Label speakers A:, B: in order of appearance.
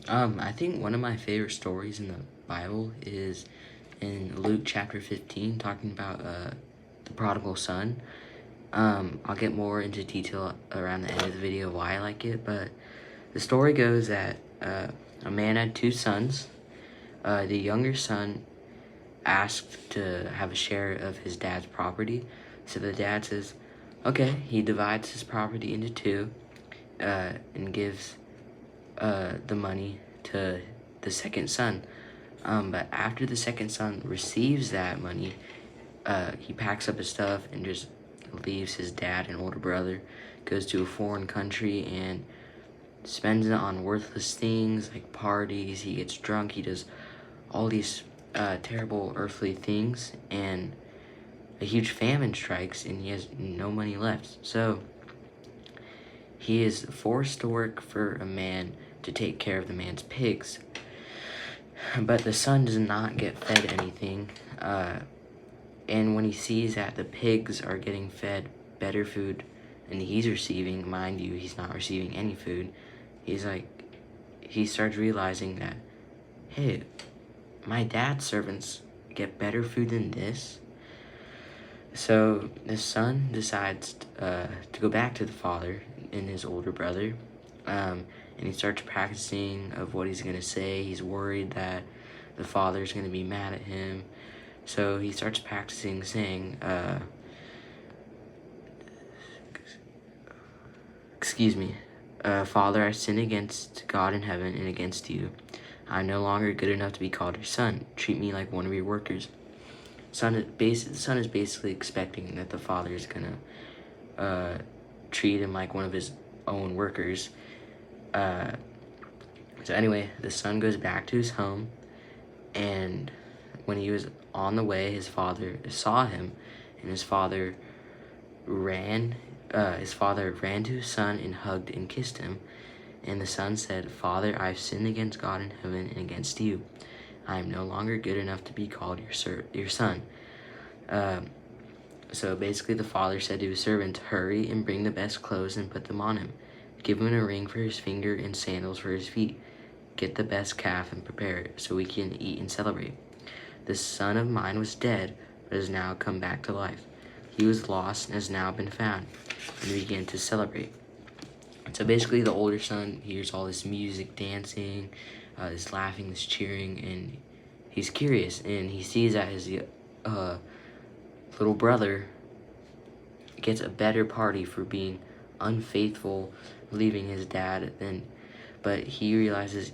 A: I think one of my favorite stories in the Bible is in Luke chapter 15, talking about the prodigal son. I'll get more into detail around the end of the video why I like it, but the story goes that a man had two sons. The younger son asked to have a share of his dad's property, so the dad says, okay. He divides his property into two and gives the money to the second son. But after the second son receives that money, he packs up his stuff and just leaves his dad and older brother, goes to a foreign country and spends it on worthless things like parties. He gets drunk, he does all these terrible earthly things, and a huge famine strikes and he has no money left. So he is forced to work for a man to take care of the man's pigs. But the son does not get fed anything. And when he sees that the pigs are getting fed better food than he's receiving, mind you, he's not receiving any food, he starts realizing that, hey, my dad's servants get better food than this. So the son decides to go back to the father and his older brother, and he starts practicing of what he's going to say. He's worried that the father's going to be mad at him. So he starts practicing saying, excuse me, Father, I sin against God in heaven and against you. I'm no longer good enough to be called your son. Treat me like one of your workers. The son is basically expecting that the father is going to treat him like one of his own workers. So anyway, the son goes back to his home, and when he was on the way, his father saw him, and his father ran to his son and hugged and kissed him. And the son said, Father, I've sinned against God in heaven and against you. I am no longer good enough to be called your son. So basically the father said to his servant, hurry and bring the best clothes and put them on him. Give him a ring for his finger and sandals for his feet. Get the best calf and prepare it so we can eat and celebrate. This son of mine was dead, but has now come back to life. He was lost and has now been found. And we began to celebrate. So basically the older son hears all this music, dancing, this laughing, this cheering, and he's curious, and he sees that his little brother gets a better party for being unfaithful, leaving his dad, but he realizes